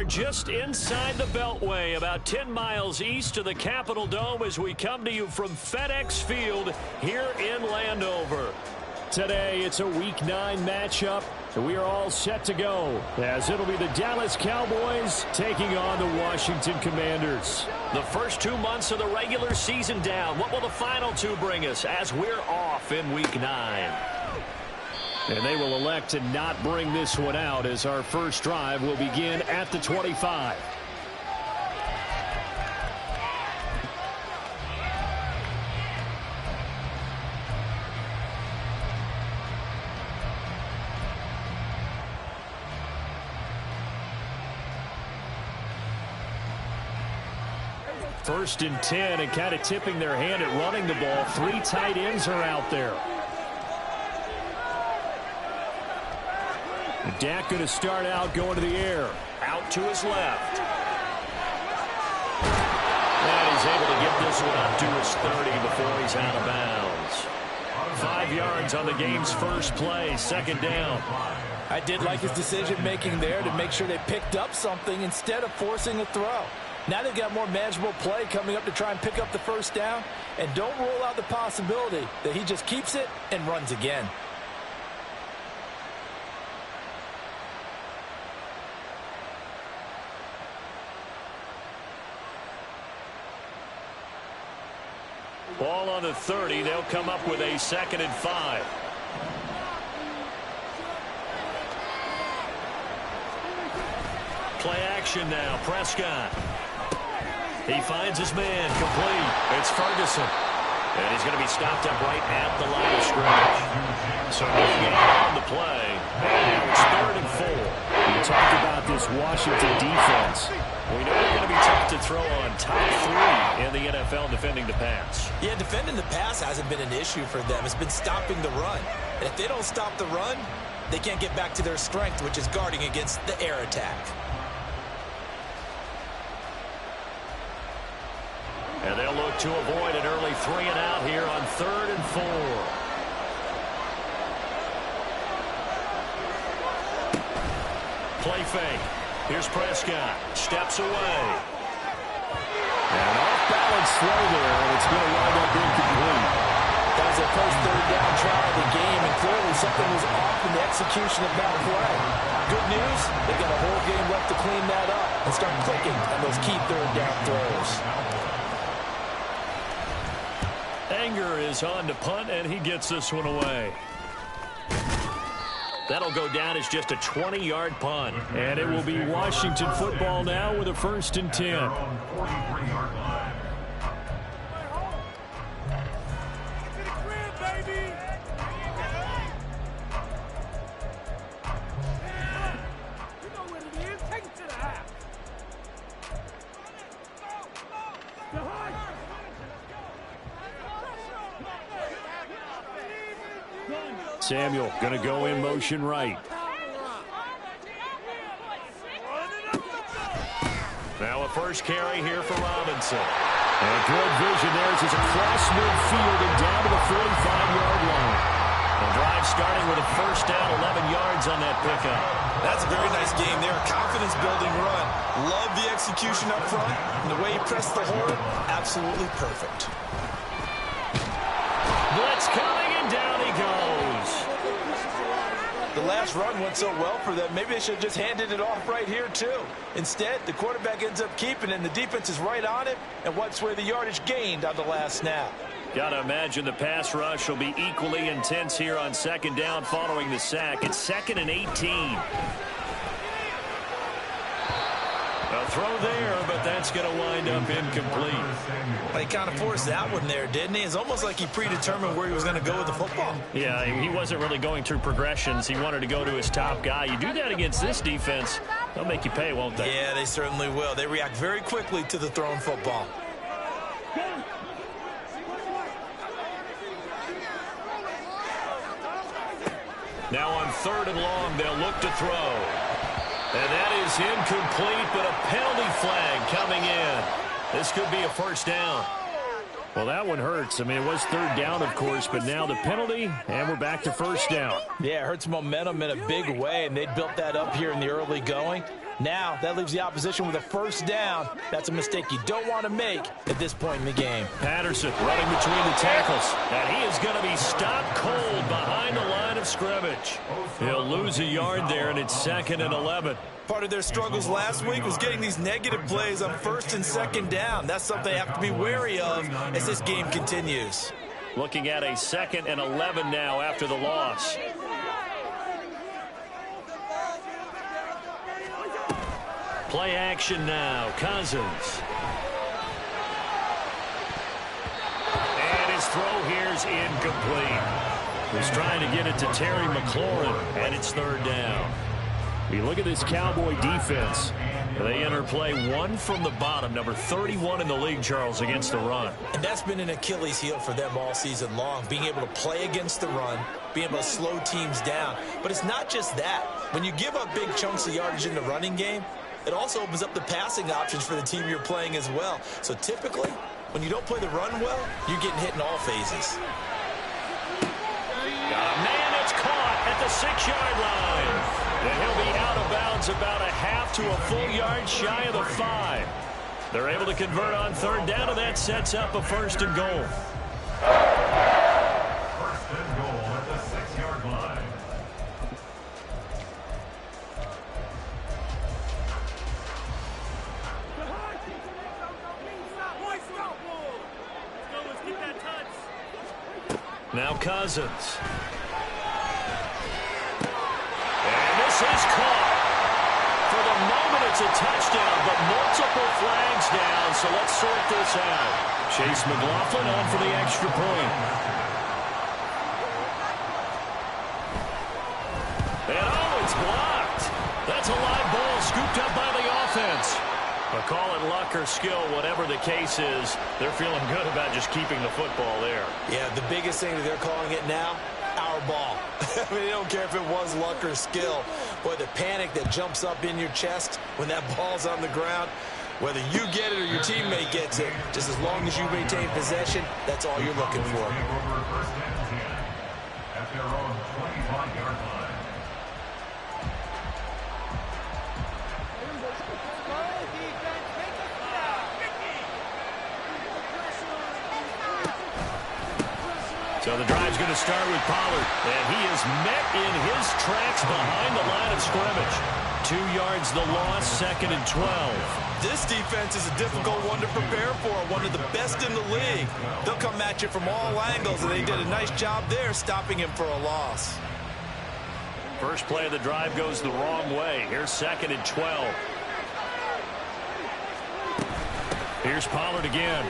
just inside the Beltway, about 10 miles east of the Capitol Dome as we come to you from FedEx Field here in Landover. Today, it's a Week 9 matchup, and we are all set to go, as it'll be the Dallas Cowboys taking on the Washington Commanders. The first 2 months of the regular season down. What will the final two bring us as we're off in Week 9? And they will elect to not bring this one out as our first drive will begin at the 25. First and 10, and kind of tipping their hand at running the ball. 3 tight ends are out there. Dak going to start out going to the air. Out to his left. And he's able to get this one up to his 30 before he's out of bounds. 5 yards on the game's first play, second down. I did like his decision-making there to make sure they picked up something instead of forcing a throw. Now they've got more manageable play coming up to try and pick up the first down. And don't rule out the possibility that he just keeps it and runs again. Ball on the 30. They'll come up with a 2nd and 5. Play action now. Prescott. He finds his man. Complete. It's Ferguson. And he's going to be stopped up right at the line of scrimmage. So moving on the play. And it's 3rd and 4. We talked about this Washington defense. We know they're going to be tough to throw on. Top 3 in the NFL defending the pass. Yeah, defending the pass hasn't been an issue for them. It's been stopping the run. And if they don't stop the run, they can't get back to their strength, which is guarding against the air attack. And they'll look to avoid an early 3 and out here on 3rd and 4. Play fake. Here's Prescott. Steps away. And off-balance throw there, and it's going to wind up incomplete. That was their first 3rd down try of the game, and clearly something was off in the execution of that play. Good news, they've got a whole game left to clean that up and start clicking on those key 3rd down throws. Anger is on to punt, and he gets this one away. That'll go down as just a 20-yard punt. And it will be Washington football now with a 1st and 10. Samuel going to go in motion right. Now a first carry here for Robinson. And good vision there as he's across midfield and down to the 45-yard line. The drive starting with a first down, 11 yards on that pickup. That's a very nice game there. Confidence-building run. Love the execution up front. And the way he pressed the horn, absolutely perfect. Blitz coming, and down he goes. The last run went so well for them. Maybe they should have just handed it off right here, too. Instead, the quarterback ends up keeping it, and the defense is right on it and wipes away the yardage gained on the last snap. Got to imagine the pass rush will be equally intense here on 2nd down following the sack. It's 2nd and 18. A throw there, but that's going to wind up incomplete. He kind of forced that one there, didn't he? It's almost like he predetermined where he was going to go with the football. Yeah, he wasn't really going through progressions. He wanted to go to his top guy. You do that against this defense, they'll make you pay, won't they? Yeah, they certainly will. They react very quickly to the thrown football. Now on 3rd and long, they'll look to throw. And that is incomplete, but a penalty flag coming in. This could be a first down. Well, that one hurts. I mean, it was 3rd down, of course, but now the penalty, and we're back to first down. Yeah, it hurts momentum in a big way, and they built that up here in the early going. Now that leaves the opposition with a first down. That's a mistake you don't want to make at this point in the game. Patterson running between the tackles. And he is going to be stopped cold behind the line of scrimmage. He'll lose a yard there, and it's 2nd and 11. Part of their struggles last week was getting these negative plays on 1st and 2nd down. That's something they have to be wary of as this game continues. Looking at a 2nd and 11 now after the loss. Play action now. Cousins. And his throw here's incomplete. He's trying to get it to Terry McLaurin, and it's 3rd down. You look at this Cowboy defense. They enter play 1 from the bottom, number 31 in the league, Charles, against the run. And that's been an Achilles heel for them all season long, being able to play against the run, being able to slow teams down. But it's not just that. When you give up big chunks of yardage in the running game, it also opens up the passing options for the team you're playing as well. So typically, when you don't play the run well, you're getting hit in all phases. Got a man that's caught at the 6-yard line. And he'll be out of bounds about a half to a full yard shy of the 5. They're able to convert on 3rd down, and that sets up a 1st and goal. 1st and goal at the 6-yard line. Now Cousins. Is caught. For the moment, it's a touchdown, but multiple flags down, so let's sort this out. Chase McLaughlin on for the extra point. And oh, it's blocked. That's a live ball scooped up by the offense. But call it luck or skill, whatever the case is, they're feeling good about just keeping the football there. Yeah, the biggest thing that they're calling it now, our ball. I mean, they don't care if it was luck or skill. Boy, the panic that jumps up in your chest when that ball's on the ground, whether you get it or your teammate gets it, just as long as you maintain possession, that's all you're looking for. At their own 25-yard line. So the drive's going to start with Pollard, and he is met in his tracks behind the line of scrimmage. 2 yards the loss, 2nd and 12. This defense is a difficult one to prepare for, one of the best in the league. They'll come at you from all angles, and they did a nice job there stopping him for a loss. First play of the drive goes the wrong way. Here's 2nd and 12. Here's Pollard again.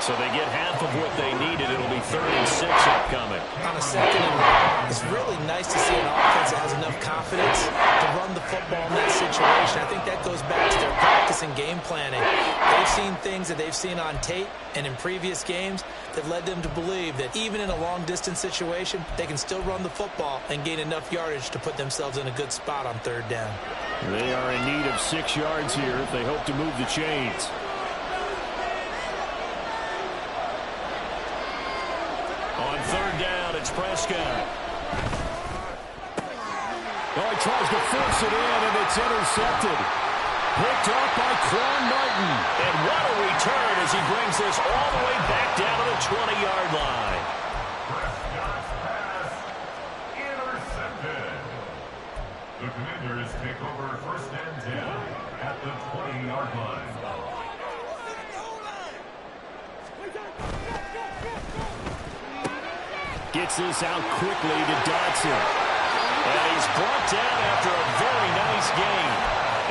So they get half of what they needed. It'll be 3rd and 6 upcoming. On a 2nd and 1, it's really nice to see an offense that has enough confidence to run the football in that situation. I think that goes back to their practice and game planning. They've seen things that they've seen on tape and in previous games that led them to believe that even in a long-distance situation, they can still run the football and gain enough yardage to put themselves in a good spot on 3rd down. They are in need of 6 yards here if they hope to move the chains. On 3rd down, it's Prescott. Oh, he tries to force it in, and it's intercepted. Picked up by Quan Martin. And what a return as he brings this all the way back down to the 20-yard line. Prescott's pass intercepted. The Commanders take over 1st and 10 at the 20-yard line. Gets this out quickly to Dodson. And he's brought down after a very nice gain.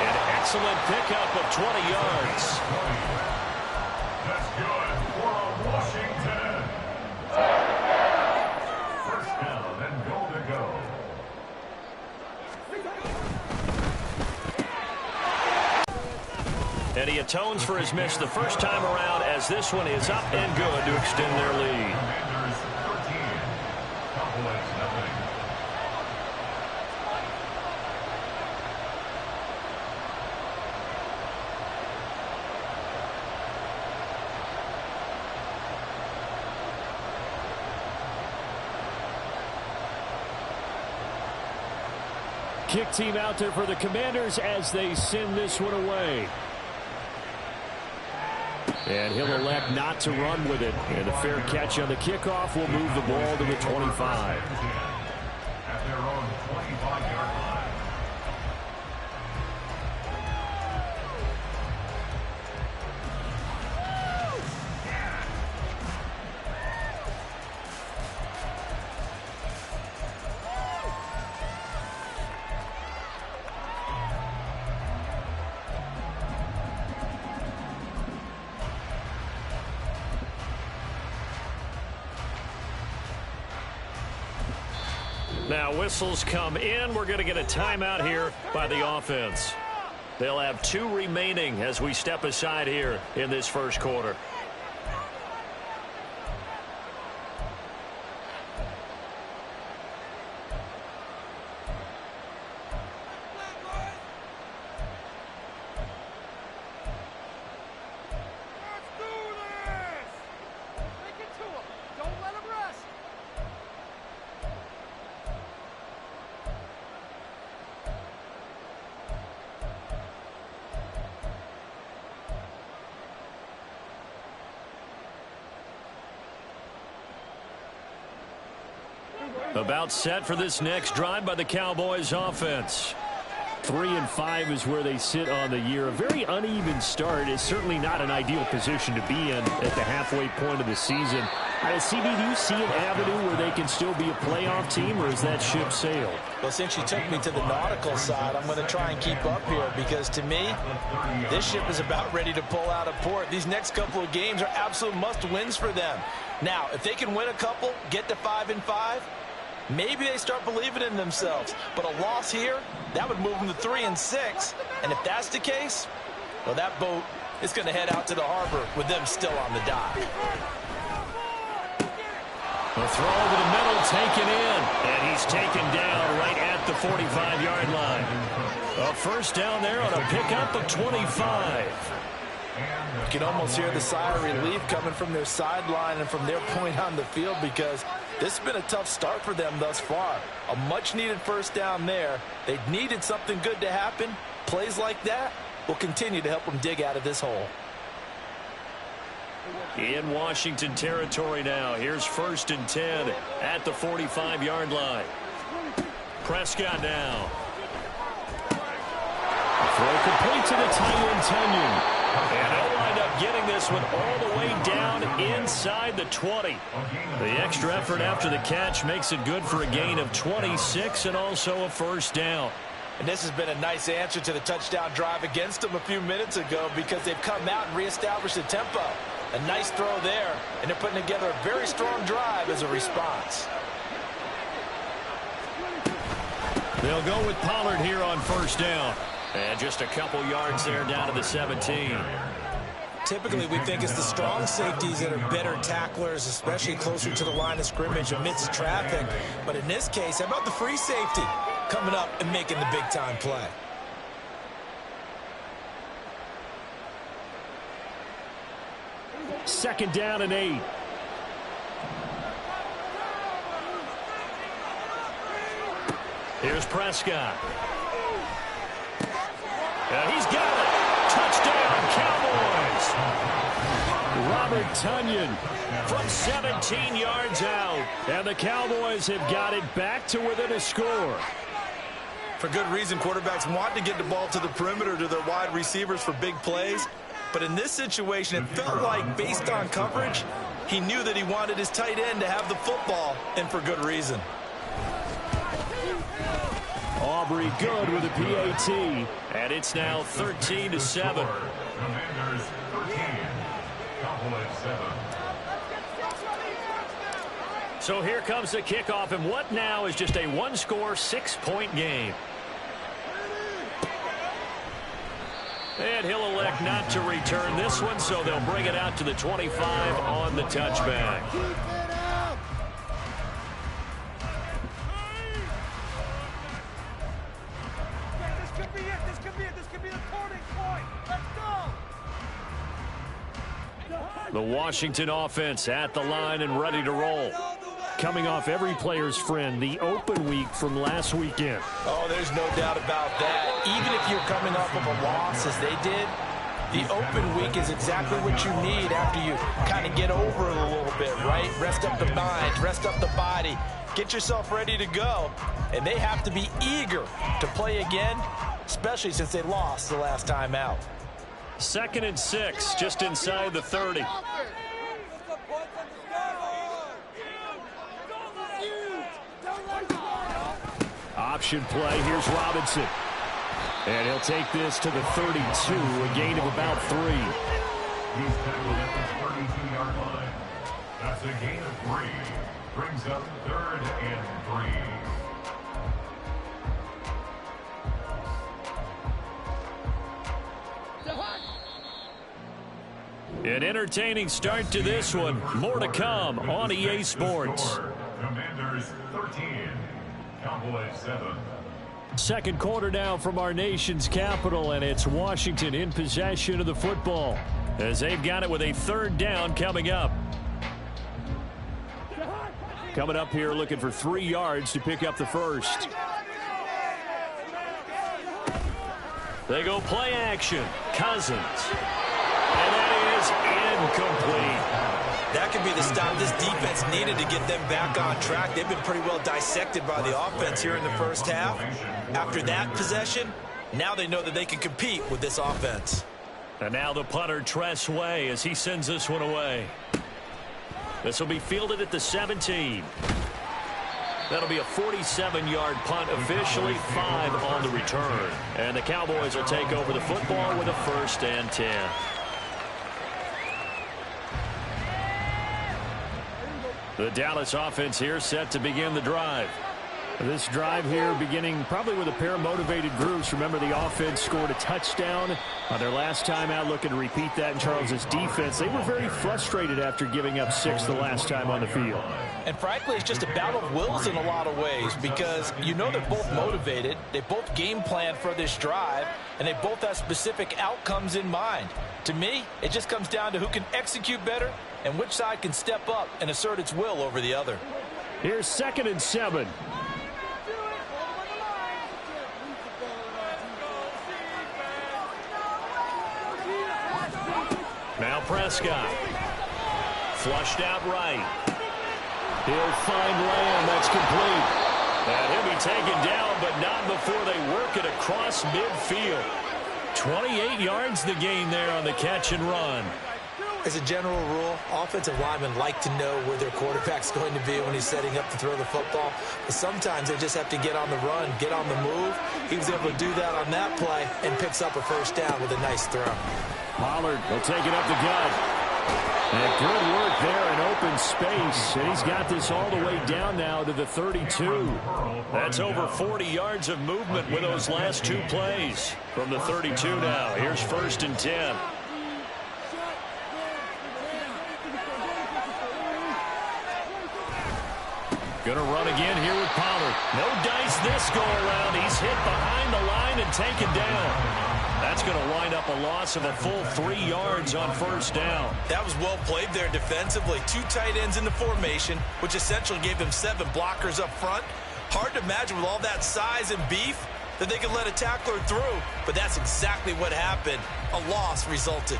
An excellent pickup of 20 yards. That's good for Washington. 1st down and goal to go. And he atones for his miss the first time around as this one is up and good to extend their lead. Commanders 13, Cowboys nothing. kick team out there for the Commanders as they send this one away. And he'll elect not to run with it. And a fair catch on the kickoff will move the ball to the 25. At their own 25-yard line. Now whistles come in. We're going to get a timeout here by the offense. They'll have 2 remaining as we step aside here in this first quarter. About set for this next drive by the Cowboys offense. 3-5 is where they sit on the year. A very uneven start is certainly not an ideal position to be in at the halfway point of the season. CB, do you see an avenue where they can still be a playoff team, or is that ship sailed? Well, since you took me to the nautical side, I'm going to try and keep up here because, to me, this ship is about ready to pull out of port. These next couple of games are absolute must-wins for them. Now, if they can win a couple, get to 5-5, maybe they start believing in themselves. But a loss here, that would move them to 3-6. And if that's the case, well, that boat is going to head out to the harbor with them still on the dock. The throw to the middle taken in. And he's taken down right at the 45-yard line. A first down there on a pickup of 25. You can almost hear the sigh of relief coming from their sideline and from their point on the field because this has been a tough start for them thus far. A much-needed first down there. They needed something good to happen. Plays like that will continue to help them dig out of this hole. In Washington territory now. Here's 1st and 10 at the 45-yard line. Prescott now. Throw complete to the tight end, Tunyon. And they'll wind up getting this one all the way down inside the 20. The extra effort after the catch makes it good for a gain of 26 and also a first down. And this has been a nice answer to the touchdown drive against them a few minutes ago because they've come out and reestablished the tempo. A nice throw there, and they're putting together a very strong drive as a response. They'll go with Pollard here on first down. And just a couple yards there down to the 17. Typically, we think it's the strong safeties that are better tacklers, especially closer to the line of scrimmage amidst traffic. But in this case, how about the free safety coming up and making the big-time play? Second down and 8. Here's Prescott. And he's got it. Touchdown, Cowboys. Robert Tunyon from 17 yards out. And the Cowboys have got it back to within a score. For good reason, quarterbacks want to get the ball to the perimeter to their wide receivers for big plays. But in this situation, it felt like, based on coverage, he knew that he wanted his tight end to have the football, and for good reason. Aubrey good with a PAT. And it's now 13-7. Commanders 13. Cowboys 7. So here comes the kickoff, and what now is just a one-score, 6-point game. And he'll elect not to return this one, so they'll bring it out to the 25 on the touchback. The Washington offense at the line and ready to roll. coming off every player's friend, the open week from last weekend. Oh, there's no doubt about that. Even if you're coming off of a loss as they did, the open week is exactly what you need after you kind of get over it a little bit, right? Rest up the mind, rest up the body, get yourself ready to go. And they have to be eager to play again, especially since they lost the last time out. 2nd and 6, just inside the 30. Option play, here's Robinson. And he'll take this to the 32, a gain of about 3. He's tackled at the 32-yard line. That's a gain of 3. Brings up 3rd and 3. An entertaining start to this one. More to come on EA Sports. Commanders 13, Cowboys 7. Second quarter now from our nation's capital, and it's Washington in possession of the football as they've got it with a 3rd down coming up. Coming up here looking for 3 yards to pick up the first. They go play action. Cousins. And that is incomplete. That could be the stop this defense needed to get them back on track. They've been pretty well dissected by the offense here in the first half. After that possession, now they know that they can compete with this offense. And now the punter, Tress Way, as he sends this one away. This will be fielded at the 17. That'll be a 47-yard punt, officially 5 on the return. And the Cowboys will take over the football with a 1st and 10. The Dallas offense here set to begin the drive. This drive here beginning probably with a pair of motivated groups. Remember, the offense scored a touchdown on their last time out, looking to repeat that in Charles's defense. They were very frustrated after giving up 6 the last time on the field. And frankly, it's just a battle of wills in a lot of ways because you know they're both motivated. They both game plan for this drive, and they both have specific outcomes in mind. To me, it just comes down to who can execute better and which side can step up and assert its will over the other. Here's 2nd and 7. Now Prescott. Flushed out right. He'll find Lamb. That's complete. And he'll be taken down, but not before they work it across midfield. 28 yards the gain there on the catch and run. As a general rule, offensive linemen like to know where their quarterback's going to be when he's setting up to throw the football. But sometimes they just have to get on the run, get on the move. He was able to do that on that play and picks up a 1st down with a nice throw. Pollard will take it up the gut. And good work there in open space. And he's got this all the way down now to the 32. That's over 40 yards of movement with those last 2 plays. From the 32 now, here's 1st and 10. Going to run again here with Pollard. No dice this go around. He's hit behind the line and taken down. That's going to wind up a loss of a full 3 yards on 1st down. That was well played there defensively. 2 tight ends in the formation, which essentially gave them 7 blockers up front. Hard to imagine with all that size and beef that they could let a tackler through, but that's exactly what happened. A loss resulted.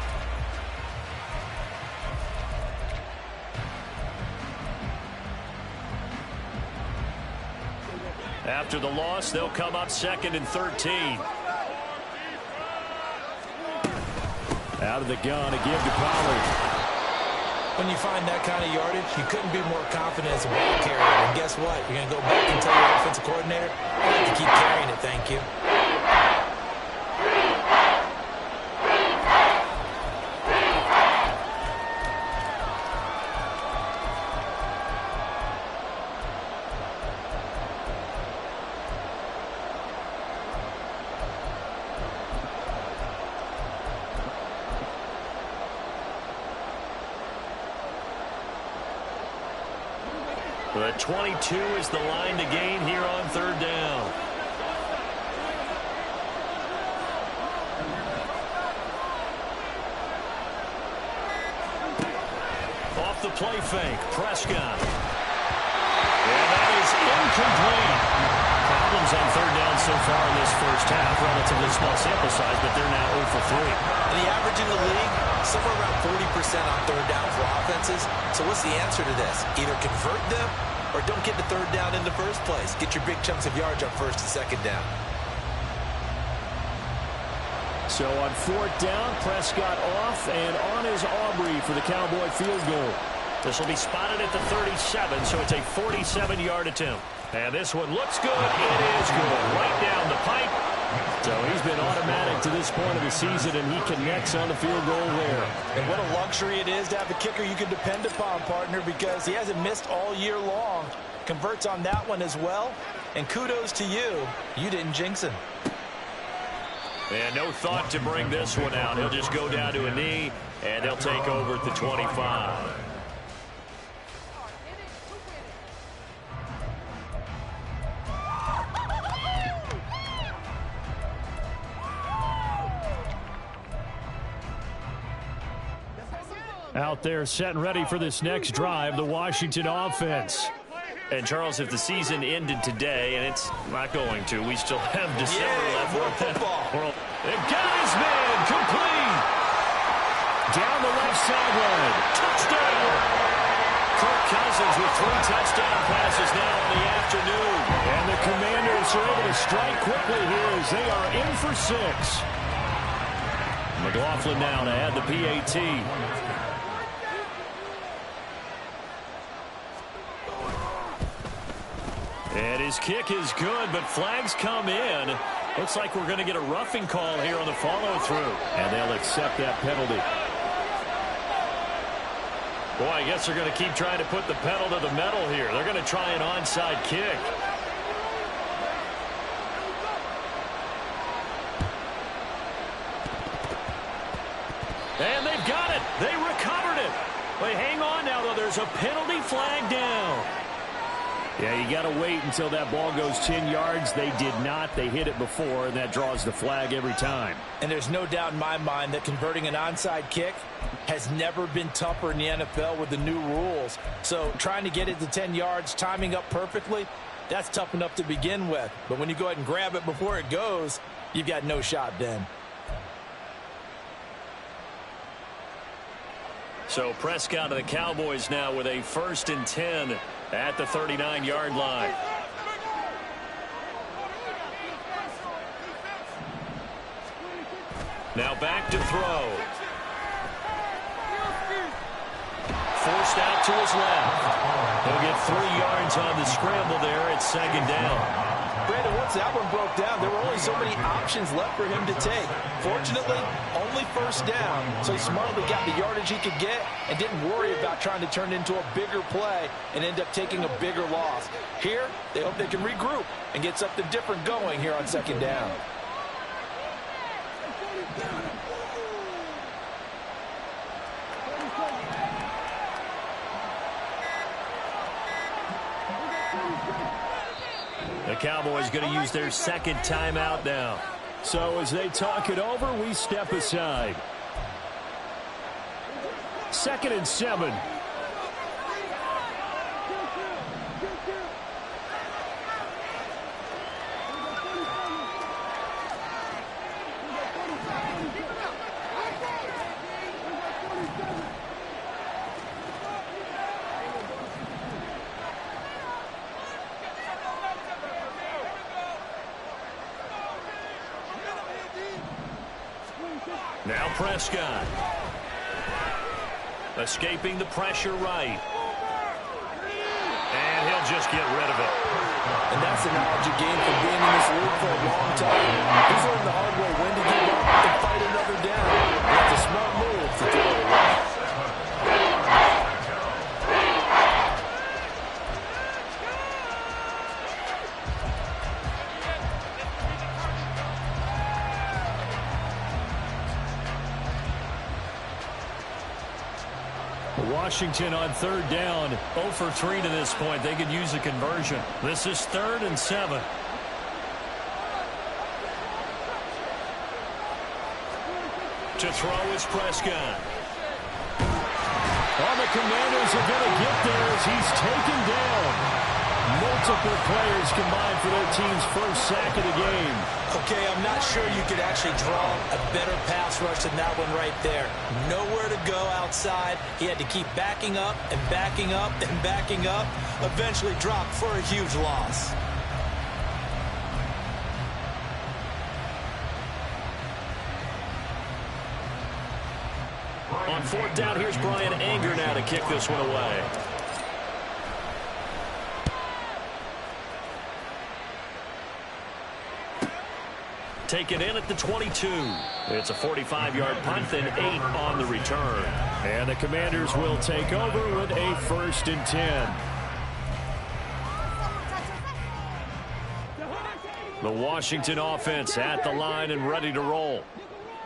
After the loss, they'll come up 2nd and 13. Out of the gun, a give to Pollard. When you find that kind of yardage, you couldn't be more confident as a ball carrier. And guess what? You're going to go back and tell your offensive coordinator, I have to keep carrying it, thank you. The 22 is the line to gain here on 3rd down. Off the play fake, Prescott. incomplete. Problems on third down so far in this first half. Relatively small sample size, but they're now 0 for 3. And the average in the league, somewhere around 40% on third down for offenses. So what's the answer to this? Either convert them or don't get the third down in the first place. Get your big chunks of yards on first and second down. So on fourth down, Prescott off, and on is Aubrey for the Cowboy field goal. This will be spotted at the 37, so it's a 47-yard attempt. And this one looks good. It is good. Right down the pipe. So he's been automatic to this point of the season, and he connects on the field goal there. And what a luxury it is to have a kicker you can depend upon, partner, because he hasn't missed all year long. Converts on that one as well. And kudos to you. You didn't jinx him. And no thought to bring this one out. He'll just go down to a knee, and they'll take over at the 25. Out there set and ready for this next drive, the Washington offense. And, Charles, if the season ended today, and it's not going to, we still have December left. More football. They got his man complete. Down the left sideline. Touchdown. Kirk Cousins with 3 touchdown passes now in the afternoon. And the Commanders are able to strike quickly here as they are in for 6. McLaughlin now to add the PAT. And his kick is good, but flags come in. Looks like we're going to get a roughing call here on the follow-through. And they'll accept that penalty. Boy, I guess they're going to keep trying to put the pedal to the metal here. They're going to try an onside kick. And they've got it. They recovered it. But hang on now, though. There's a penalty flag down. Yeah, you got to wait until that ball goes 10 yards. They did not. They hit it before, and that draws the flag every time. And there's no doubt in my mind that converting an onside kick has never been tougher in the NFL with the new rules. So trying to get it to 10 yards, timing up perfectly, that's tough enough to begin with. But when you go ahead and grab it before it goes, you've got no shot then. So Prescott of the Cowboys now with a 1st and 10 at the 39-yard line. Now back to throw. Forced out to his left. He'll get 3 yards on the scramble there at 2nd down. Brandon, once that one broke down, there were only so many options left for him to take. Fortunately, only 1st down, so he smartly got the yardage he could get and didn't worry about trying to turn it into a bigger play and end up taking a bigger loss. Here, they hope they can regroup and get something different going here on 2nd down. The Cowboys going to use their 2nd timeout now. So as they talk it over, we step aside. 2nd and 7. Now Prescott. Escaping the pressure right. And he'll just get rid of it. And that's the knowledge you gain from being in this league for a long time. He's learned the hard way when to give up and fight another down. That's a smart move to throw it away. Washington on 3rd down, 0 for 3 to this point. They could use a conversion. This is 3rd and 7. To throw is Prescott. Well, the Commanders are going to get there as he's taken down. Multiple players combined for their team's first sack of the game. Okay, I'm not sure you could actually draw a better pass rush than that one right there. Nowhere to go outside. He had to keep backing up and backing up and backing up. Eventually dropped for a huge loss. On fourth down, here's Brian Anger now to kick this one away. Taken in at the 22. It's a 45-yard punt and 8 on the return. And the Commanders will take over with a 1st and 10. The Washington offense at the line and ready to roll.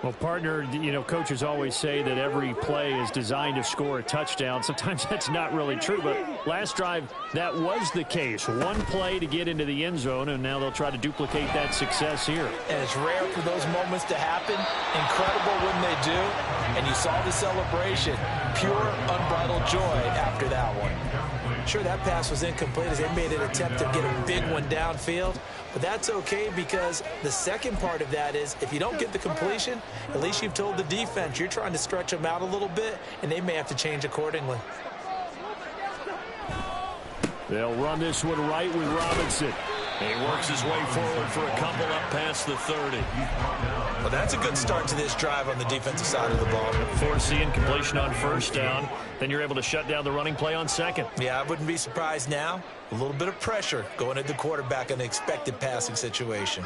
Well, partner, you know, coaches always say that every play is designed to score a touchdown. Sometimes that's not really true, but last drive, that was the case. One play to get into the end zone, and now they'll try to duplicate that success here. And it's rare for those moments to happen. Incredible when they do. And you saw the celebration. Pure, unbridled joy after that one. Sure, that pass was incomplete as they made an attempt to get a big one downfield. But that's okay because the second part of that is if you don't get the completion, at least you've told the defense you're trying to stretch them out a little bit, and they may have to change accordingly. They'll run this one right with Robinson. He works his way forward for a couple up past the 30. Well, that's a good start to this drive on the defensive side of the ball. Force the incompletion on first down. Then you're able to shut down the running play on second. Yeah, I wouldn't be surprised now. A little bit of pressure going at the quarterback in an expected passing situation.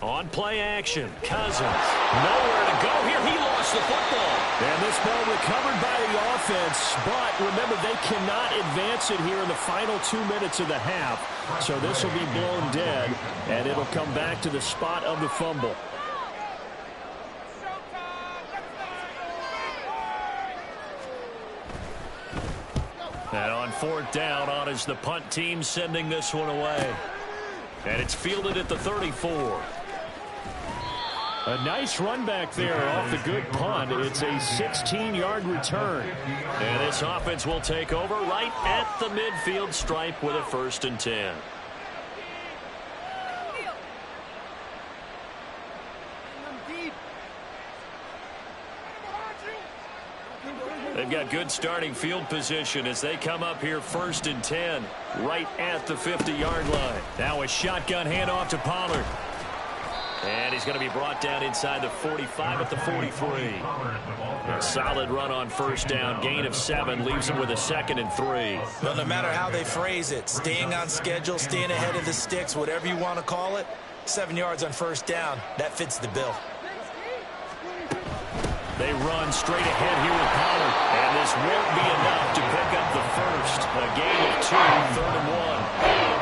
On play action, Cousins. Nowhere to go here. He lost the football. And this ball recovered by the offense. But remember, they cannot advance it here in the final 2 minutes of the half. So this will be blown dead, and it'll come back to the spot of the fumble. And on fourth down, on is the punt team sending this one away. And it's fielded at the 34. A nice run back there off the good punt. It's a 16-yard return. And this offense will take over right at the midfield stripe with a 1st and 10. They've got good starting field position as they come up here 1st and 10 right at the 50-yard line. Now a shotgun handoff to Pollard. And he's going to be brought down inside the 45 at the 43. A solid run on first down. Gain of 7 leaves him with a 2nd and 3. Well, no matter how they phrase it, staying on schedule, staying ahead of the sticks, whatever you want to call it, 7 yards on first down, that fits the bill. They run straight ahead here with Pollard. And this won't be enough to pick up the first. A gain of 2, 3rd and 1.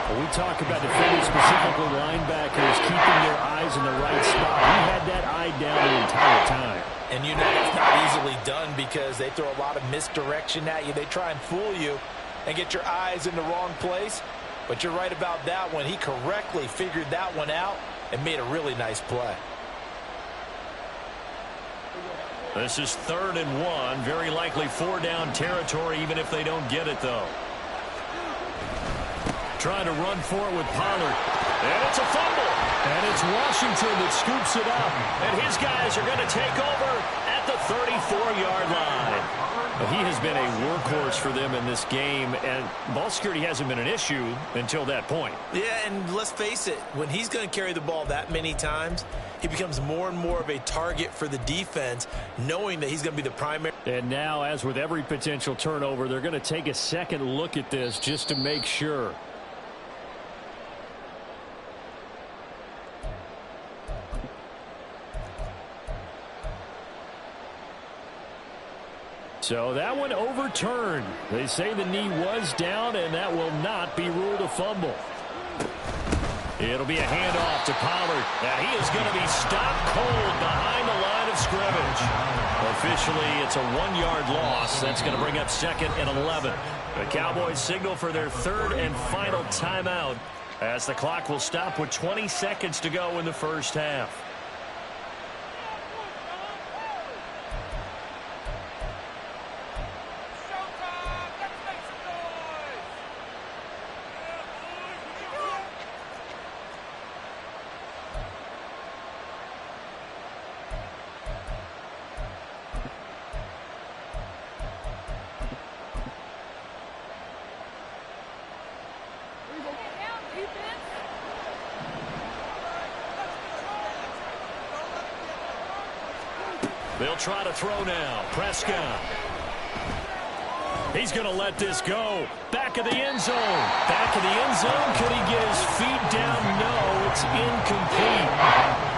When we talk about defenders, specifically linebackers, keeping their eyes in the right spot. He had that eye down the entire time. And you know that's not easily done because they throw a lot of misdirection at you. They try and fool you and get your eyes in the wrong place. But you're right about that one. He correctly figured that one out and made a really nice play. This is 3rd and 1. Very likely 4-down territory even if they don't get it, though. Trying to run for it with Pollard. And it's a fumble. And it's Washington that scoops it up. And his guys are going to take over at the 34-yard line. He has been a workhorse for them in this game, and ball security hasn't been an issue until that point. Yeah, and let's face it, when he's going to carry the ball that many times, he becomes more and more of a target for the defense, knowing that he's going to be the primary. And now, as with every potential turnover, they're going to take a second look at this just to make sure. So that one overturned. They say the knee was down, and that will not be ruled a fumble. It'll be a handoff to Pollard. Now he is going to be stopped cold behind the line of scrimmage. Officially, it's a 1-yard loss. That's going to bring up 2nd and 11. The Cowboys signal for their 3rd and final timeout as the clock will stop with 20 seconds to go in the first half. They'll try to throw now. Prescott. He's going to let this go. Back of the end zone. Back of the end zone. Could he get his feet down? No, it's incomplete.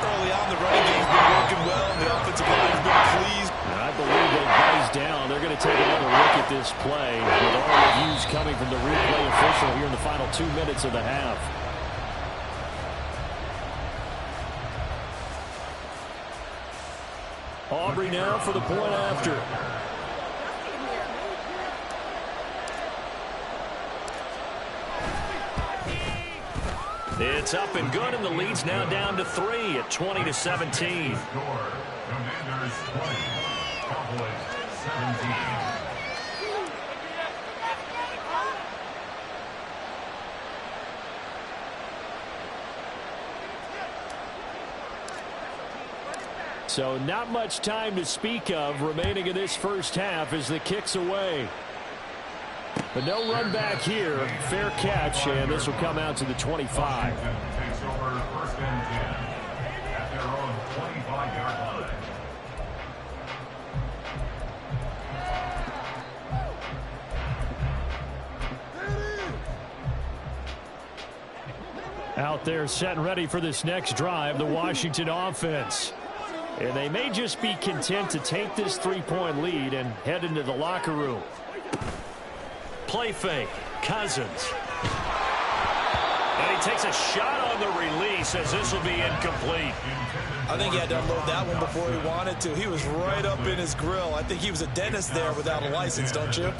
Early on, the running game's been working well, and the offensive line's been pleased. I believe that guys down. They're going to take another look at this play with all reviews coming from the replay official here in the final 2 minutes of the half. Aubrey now for the point after. It's up and good, and the lead's now down to 3 at 20-17. Score, Commanders 20, Cowboys 17. So not much time to speak of remaining in this first half as the kick's away. But no run back here. Fair catch, and this will come out to the 25. Washington takes over first and 10 at their own 25-yard line. Out there set and ready for this next drive, the Washington offense. And they may just be content to take this 3-point lead and head into the locker room. Play fake. Cousins. And he takes a shot on the release as this will be incomplete. I think he had to unload that one before he wanted to. He was right up in his grill. I think he was a dentist there without a license, don't you?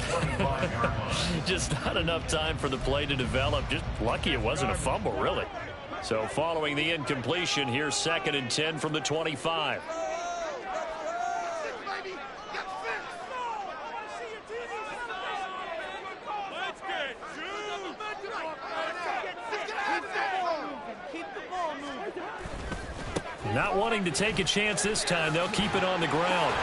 Just not enough time for the play to develop. Just lucky it wasn't a fumble, really. So following the incompletion, here's 2nd and 10 from the 25. Not wanting to take a chance this time, they'll keep it on the ground.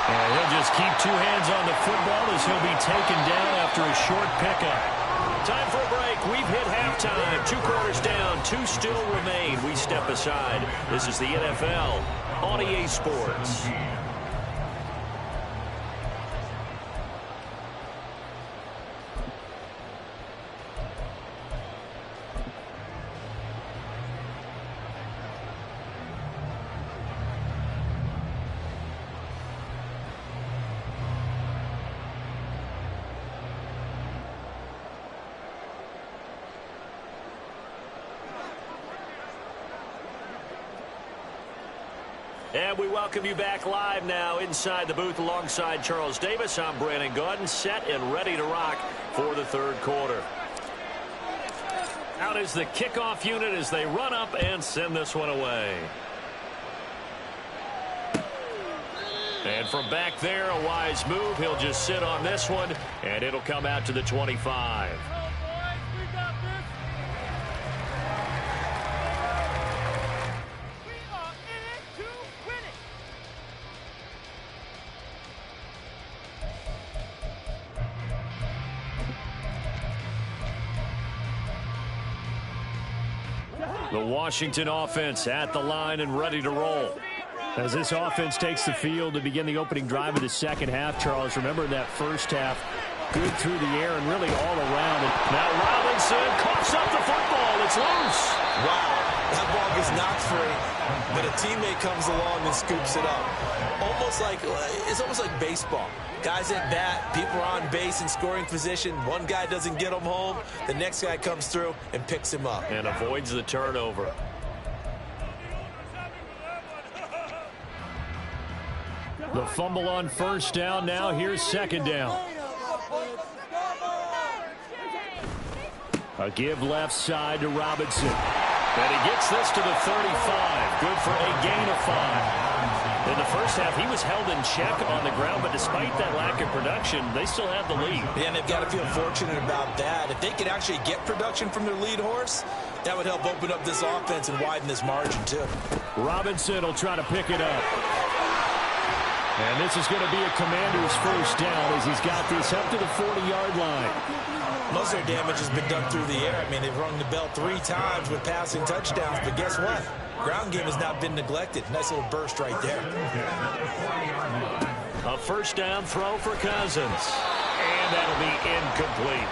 And he'll just keep 2 hands on the football as he'll be taken down after a short pickup. Time for a break. We've hit halftime. 2 quarters down. 2 still remain. We step aside. This is the NFL on EA Sports. And we welcome you back live now inside the booth alongside Charles Davis. I'm Brandon Gordon, set and ready to rock for the 3rd quarter. Out is the kickoff unit as they run up and send this one away. And from back there, a wise move. He'll just sit on this one, and it'll come out to the 25. The Washington offense at the line and ready to roll. As this offense takes the field to begin the opening drive of the second half, Charles, remember in that first half, good through the air and really all around. And now Robinson coughs up the football. It's loose. Wow, that ball gets knocked free, but a teammate comes along and scoops it up. It's almost like baseball. Guys at bat, people are on base in scoring position. One guy doesn't get him home. The next guy comes through and picks him up. And avoids the turnover. The fumble on first down. Now here's 2nd down. A give left side to Robinson. And he gets this to the 35. Good for a gain of 5. In the first half, he was held in check on the ground, but despite that lack of production, they still have the lead. Yeah, and they've got to feel fortunate about that. If they could actually get production from their lead horse, that would help open up this offense and widen this margin, too. Robinson will try to pick it up. And this is going to be a Commander's first down as he's got this up to the 40-yard line. Most of their damage has been done through the air. I mean, they've rung the bell 3 times with passing touchdowns, but guess what? Ground game has not been neglected. Nice little burst right there. A first down throw for Cousins. And that'll be incomplete.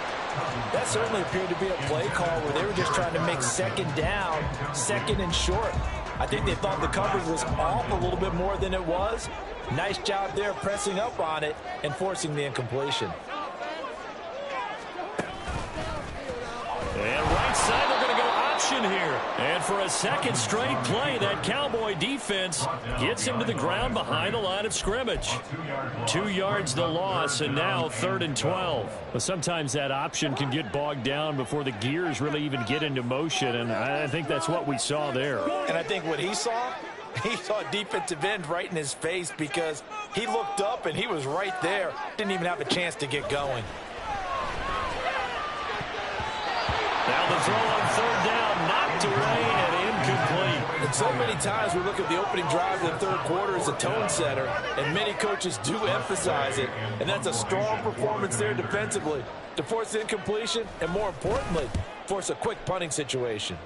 That certainly appeared to be a play call where they were just trying to make second down, second and short. I think they thought the coverage was off a little bit more than it was. Nice job there pressing up on it and forcing the incompletion. And right side, they're going to go option here. And for a second straight play, that Cowboy defense gets him to the ground behind the line of scrimmage. 2 yards the loss, and now 3rd and 12. Well, sometimes that option can get bogged down before the gears really even get into motion, and I think that's what we saw there. And I think what he saw a defensive end right in his face because he looked up and he was right there. Didn't even have a chance to get going. Now the throw on 3rd down, knocked away and incomplete. And so many times we look at the opening drive of the 3rd quarter as a tone setter, and many coaches do emphasize it, and that's a strong performance there defensively to force incompletion and, more importantly, force a quick punting situation.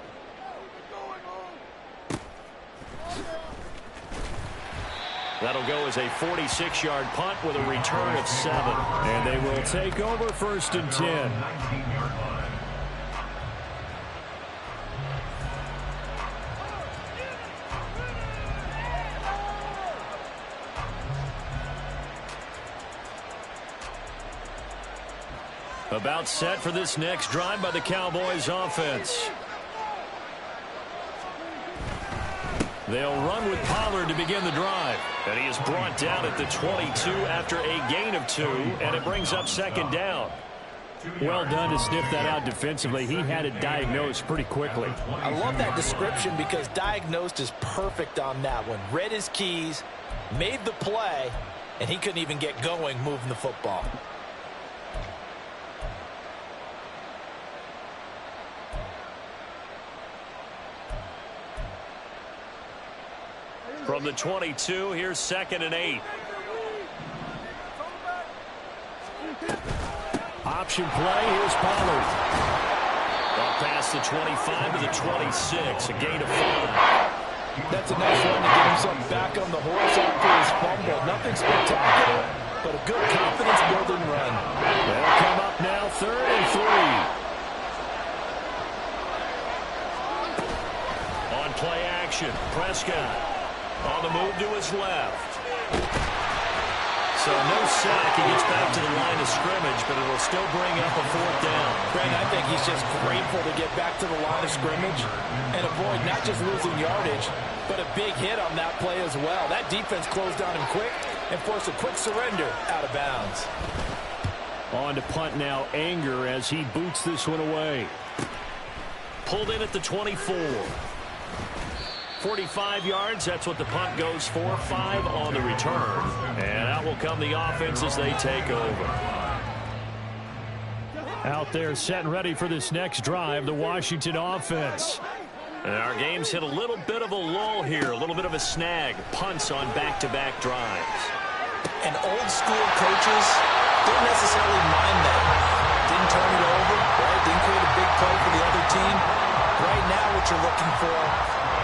That'll go as a 46-yard punt with a return of 7. And they will take over 1st and 10. About set for this next drive by the Cowboys offense. They'll run with Pollard to begin the drive. And he is brought down at the 22 after a gain of 2, and it brings up 2nd down. Well done to sniff that out defensively. He had it diagnosed pretty quickly. I love that description because diagnosed is perfect on that one. Read his keys, made the play, and he couldn't even get going moving the football. From the 22, here's 2nd and 8. Option play, here's Pollard. Up past the 25 to the 26, a gain of 5. That's a nice run to get himself back on the horse after his fumble. Nothing spectacular, but a good confidence-building run. They'll come up now, 3rd and 3. On play action, Prescott. On the move to his left. So no sack. He gets back to the line of scrimmage, but it'll still bring up a 4th down. Brent, I think he's just grateful to get back to the line of scrimmage and avoid not just losing yardage, but a big hit on that play as well. That defense closed on him quick and forced a quick surrender out of bounds. On to punt now, Anger as he boots this one away. Pulled in at the 24. 45 yards, that's what the punt goes for. 5 on the return. And out will come the offense as they take over. Out there set and ready for this next drive, the Washington offense. And our game's hit a little bit of a lull here, a little bit of a snag. Punts on back-to-back drives. And old school coaches don't necessarily mind that. Didn't turn it over, right? Didn't create a big play for the other team. Right now what you're looking for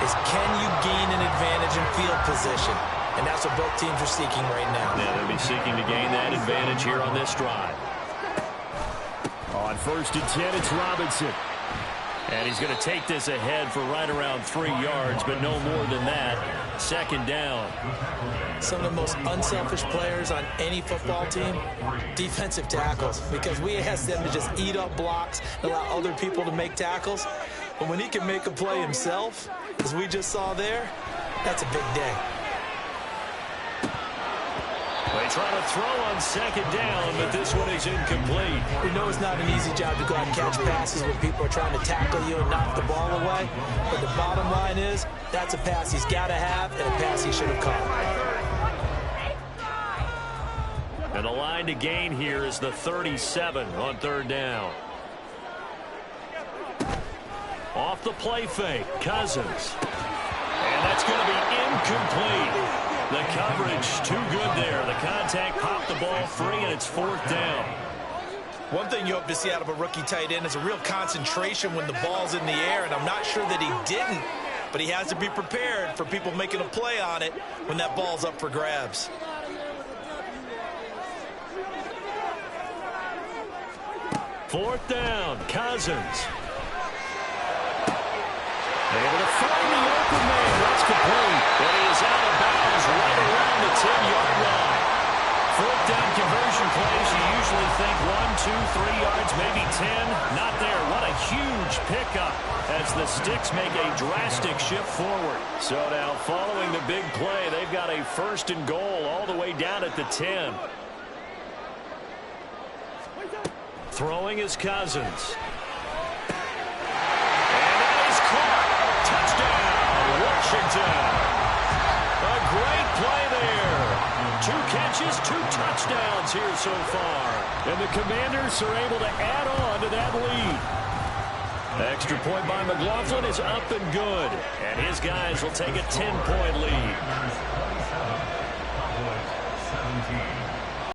is can you gain an advantage in field position? And that's what both teams are seeking right now. Yeah, they'll be seeking to gain that advantage here on this drive. On 1st and 10, it's Robinson. And he's going to take this ahead for right around 3 yards, but no more than that. 2nd down. Some of the most unselfish players on any football team, defensive tackles, because we ask them to just eat up blocks and allow other people to make tackles. But when he can make a play himself, as we just saw there, that's a big day. They try to throw on 2nd down, but this one is incomplete. We know it's not an easy job to go out and catch passes when people are trying to tackle you and knock the ball away. But the bottom line is, that's a pass he's got to have and a pass he should have caught. And the line to gain here is the 37 on 3rd down. Off the play fake, Cousins. And that's going to be incomplete. The coverage too good there. The contact popped the ball free, and it's 4th down. One thing you hope to see out of a rookie tight end is a real concentration when the ball's in the air, and I'm not sure that he didn't, but he has to be prepared for people making a play on it when that ball's up for grabs. Fourth down, Cousins. Able to find the open man. That's complete. But he is out of bounds right around the 10-yard line. 4th down conversion plays, you usually think 1, 2, 3 yards, maybe 10. Not there. What a huge pickup as the Sticks make a drastic shift forward. So now following the big play, they've got a 1st and goal all the way down at the 10. Throwing is Cousins. And that is caught. Touchdown, Washington. A great play there. 2 catches, 2 touchdowns here so far. And the Commanders are able to add on to that lead. Extra point by McLaughlin is up and good. And his guys will take a 10-point lead. 17.